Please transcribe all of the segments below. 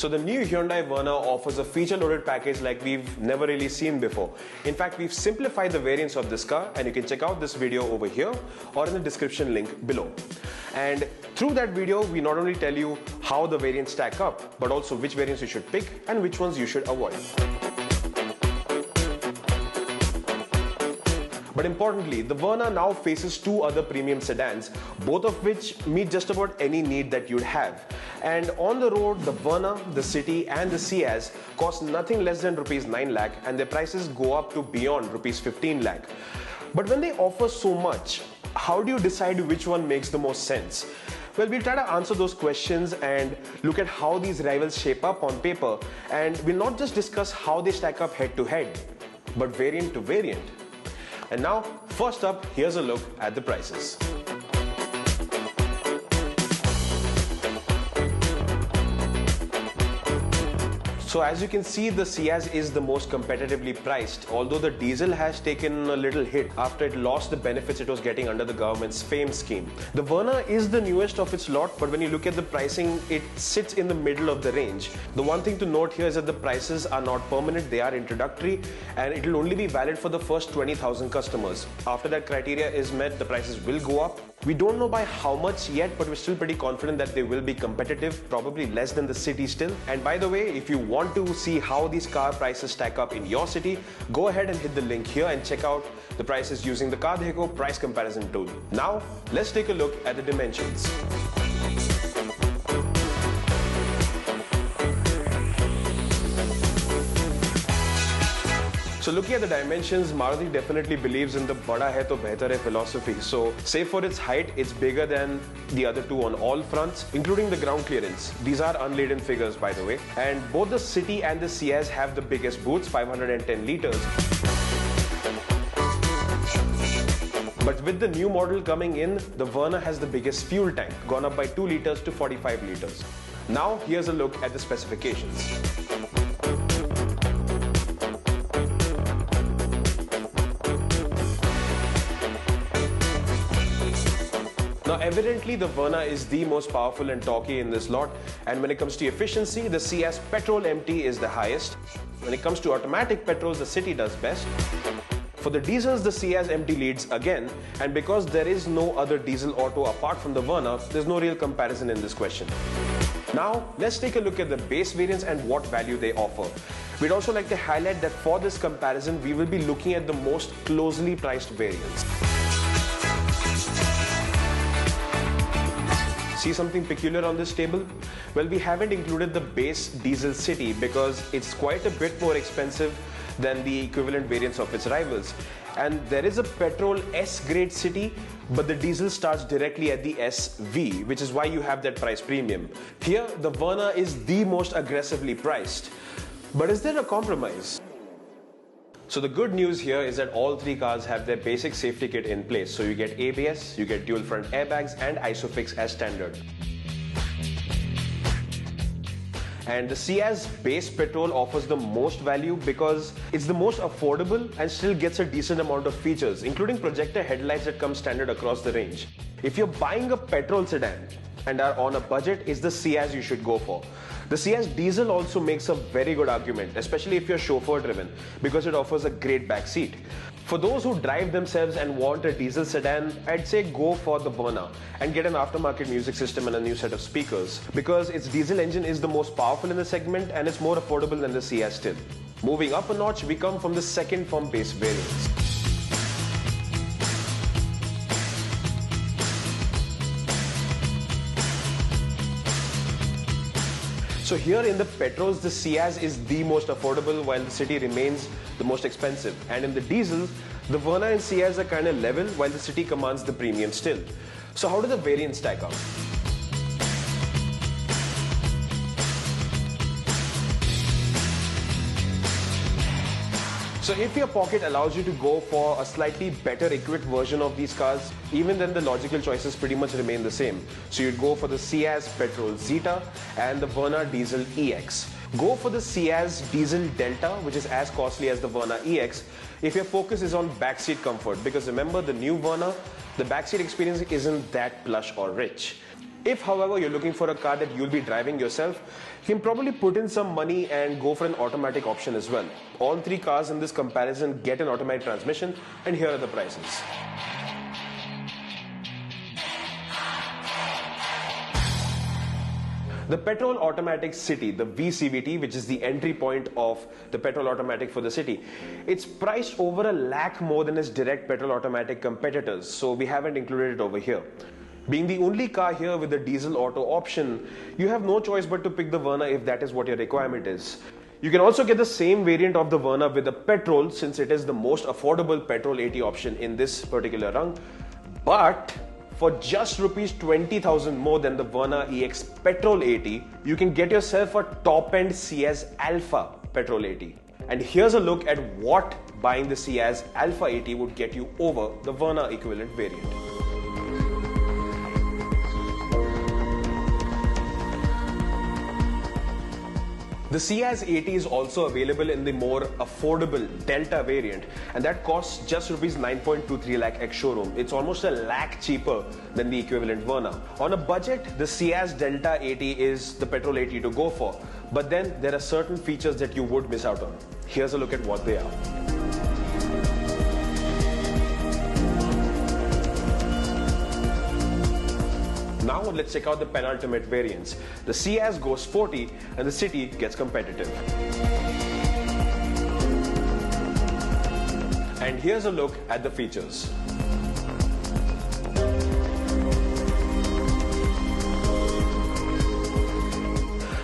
So the new Hyundai Verna offers a feature-loaded package like we've never really seen before. In fact, we've simplified the variants of this car, and you can check out this video over here or in the description link below. And through that video, we not only tell you how the variants stack up, but also which variants you should pick and which ones you should avoid. But importantly, the Verna now faces two other premium sedans, both of which meet just about any need that you'd have. And on the road, the Verna, the City and the Ciaz cost nothing less than Rs 9 lakh, and their prices go up to beyond Rs 15 lakh. But when they offer so much, how do you decide which one makes the most sense? Well, we'll try to answer those questions and look at how these rivals shape up on paper, and we'll not just discuss how they stack up head to head, but variant to variant. And now, first up, here's a look at the prices. So as you can see, the Ciaz is the most competitively priced, although the diesel has taken a little hit after it lost the benefits it was getting under the government's FAME scheme. The Verna is the newest of its lot, but when you look at the pricing, it sits in the middle of the range. The one thing to note here is that the prices are not permanent, they are introductory, and it will only be valid for the first 20,000 customers. After that criteria is met, the prices will go up. We don't know by how much yet, but we're still pretty confident that they will be competitive, probably less than the City still. And by the way, if you want to see how these car prices stack up in your city, go ahead and hit the link here and check out the prices using the CarDekho price comparison tool. Now, let's take a look at the dimensions. So looking at the dimensions, Maruti definitely believes in the bada hai to behtar hai philosophy. So save for its height, it's bigger than the other two on all fronts, including the ground clearance. These are unladen figures, by the way. And both the City and the Ciaz have the biggest boots, 510 liters. But with the new model coming in, the Verna has the biggest fuel tank, gone up by 2 liters to 45 liters. Now here's a look at the specifications. Now evidently the Verna is the most powerful and torquey in this lot, and when it comes to efficiency, the Ciaz petrol MT is the highest. When it comes to automatic petrols, the City does best. For the diesels, the Ciaz MT leads again, and because there is no other diesel auto apart from the Verna, there's no real comparison in this question. Now, let's take a look at the base variants and what value they offer. We'd also like to highlight that for this comparison, we will be looking at the most closely priced variants. See something peculiar on this table? Well, we haven't included the base diesel City because it's quite a bit more expensive than the equivalent variants of its rivals. And there is a petrol S-grade City, but the diesel starts directly at the SV, which is why you have that price premium. Here, the Verna is the most aggressively priced. But is there a compromise? So the good news here is that all three cars have their basic safety kit in place. So you get ABS, you get dual front airbags and ISOFIX as standard. And the Ciaz base petrol offers the most value because it's the most affordable and still gets a decent amount of features, including projector headlights that come standard across the range. If you're buying a petrol sedan and are on a budget, it's the Ciaz you should go for. The Ciaz diesel also makes a very good argument, especially if you're chauffeur driven, because it offers a great back seat. For those who drive themselves and want a diesel sedan, I'd say go for the Verna and get an aftermarket music system and a new set of speakers, because its diesel engine is the most powerful in the segment and it's more affordable than the Ciaz still. Moving up a notch, we come from the second from base variants. So here in the petrols, the Ciaz is the most affordable while the City remains the most expensive. And in the diesel, the Verna and Ciaz are kind of level while the City commands the premium still. So how do the variants stack up? So if your pocket allows you to go for a slightly better equipped version of these cars, even then the logical choices pretty much remain the same. So you'd go for the Ciaz Petrol Zeta and the Verna Diesel EX. Go for the Ciaz Diesel Delta, which is as costly as the Verna EX, if your focus is on backseat comfort, because remember the new Verna, the backseat experience isn't that plush or rich. If, however, you're looking for a car that you'll be driving yourself, you can probably put in some money and go for an automatic option as well. All three cars in this comparison get an automatic transmission, and here are the prices. The petrol automatic City, the VCVT, which is the entry point of the petrol automatic for the city, it's priced over $1 lakh more than its direct petrol automatic competitors, so we haven't included it over here. Being the only car here with the diesel auto option, you have no choice but to pick the Verna if that is what your requirement is. You can also get the same variant of the Verna with the petrol, since it is the most affordable petrol 80 option in this particular rung. But for just rupees 20,000 more than the Verna EX Petrol 80, you can get yourself a top-end Ciaz Alpha Petrol 80. And here's a look at what buying the Ciaz Alpha 80 would get you over the Verna equivalent variant. The Ciaz 80 is also available in the more affordable Delta variant, and that costs just rupees 9.23 lakh ex-showroom. It's almost $1 lakh cheaper than the equivalent Verna. On a budget, the Ciaz Delta 80 is the petrol 80 to go for, but then there are certain features that you would miss out on. Here's a look at what they are. Now let's check out the penultimate variants. The Ciaz goes sporty and the City gets competitive. And here's a look at the features.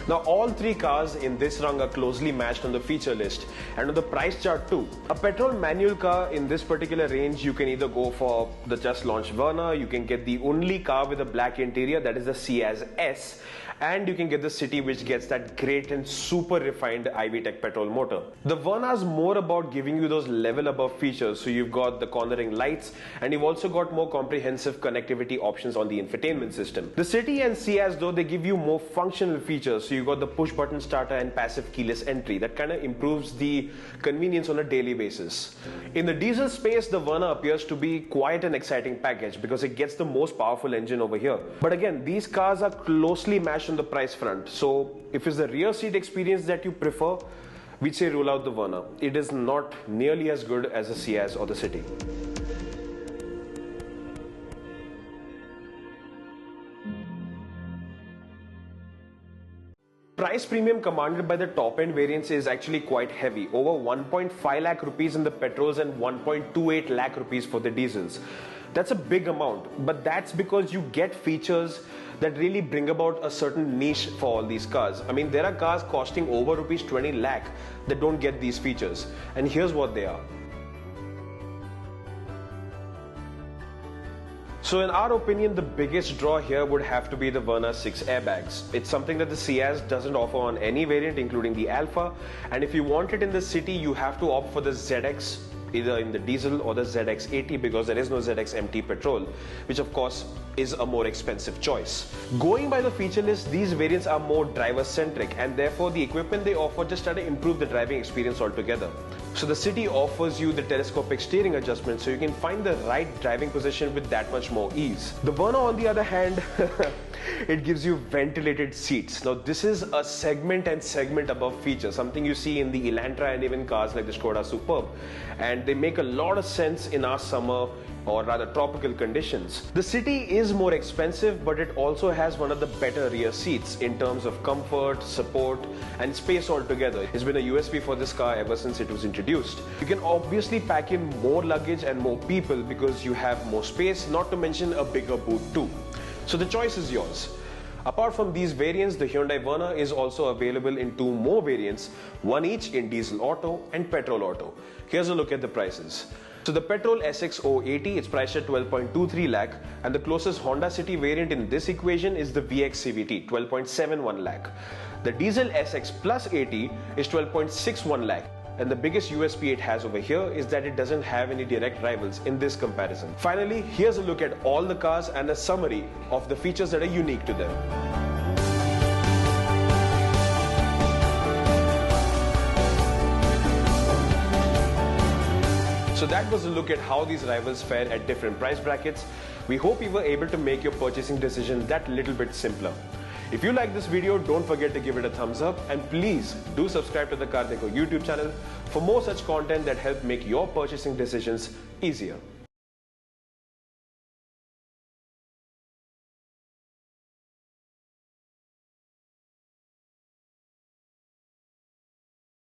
Now all three cars in this rung are closely matched on the feature list and on the price chart too. A petrol manual car in this particular range, you can either go for the just launched Verna, you can get the only car with a black interior, that is the Ciaz S, and you can get the City, which gets that great and super refined IV Tech petrol motor. The Verna is more about giving you those level above features, so you've got the cornering lights and you've also got more comprehensive connectivity options on the infotainment system. The City and Ciaz though, they give you more functional features, so you've got the push button starter and passive keyless entry. That kind of improves the convenience on a daily basis. In the diesel space, the Verna appears to be quite an exciting package because it gets the most powerful engine over here. But again, these cars are closely matched on the price front, so if it's the rear seat experience that you prefer, we'd say rule out the Verna. It is not nearly as good as the Ciaz or the City. Price premium commanded by the top-end variants is actually quite heavy, over 1.5 lakh rupees in the petrols and 1.28 lakh rupees for the diesels. That's a big amount, but that's because you get features that really bring about a certain niche for all these cars. I mean, there are cars costing over rupees 20 lakh that don't get these features, and here's what they are. So in our opinion, the biggest draw here would have to be the Verna 6 airbags. It's something that the Ciaz doesn't offer on any variant, including the Alpha, and if you want it in the City, you have to opt for the ZX, either in the diesel or the ZX80, because there is no ZX MT petrol, which of course is a more expensive choice. Going by the feature list, these variants are more driver centric, and therefore the equipment they offer just try to improve the driving experience altogether. So the City offers you the telescopic steering adjustment, so you can find the right driving position with that much more ease. The Verna, on the other hand, it gives you ventilated seats. Now this is a segment and segment above feature, something you see in the Elantra and even cars like the Skoda Superb, and they make a lot of sense in our summer or rather tropical conditions. The City is more expensive, but it also has one of the better rear seats in terms of comfort, support and space altogether. It's been a USP for this car ever since it was introduced. You can obviously pack in more luggage and more people because you have more space, not to mention a bigger boot too. So the choice is yours. Apart from these variants, the Hyundai Verna is also available in two more variants, one each in diesel auto and petrol auto. Here's a look at the prices. So the petrol SX080, it's priced at 12.23 lakh, and the closest Honda City variant in this equation is the VX CVT, 12.71 lakh. The diesel SX Plus 80 is 12.61 lakh. And the biggest USP it has over here is that it doesn't have any direct rivals in this comparison. Finally, here's a look at all the cars and a summary of the features that are unique to them. So that was a look at how these rivals fare at different price brackets. We hope we were able to make your purchasing decision that little bit simpler. If you like this video, don't forget to give it a thumbs up, and please do subscribe to the CarDekho YouTube channel for more such content that help make your purchasing decisions easier.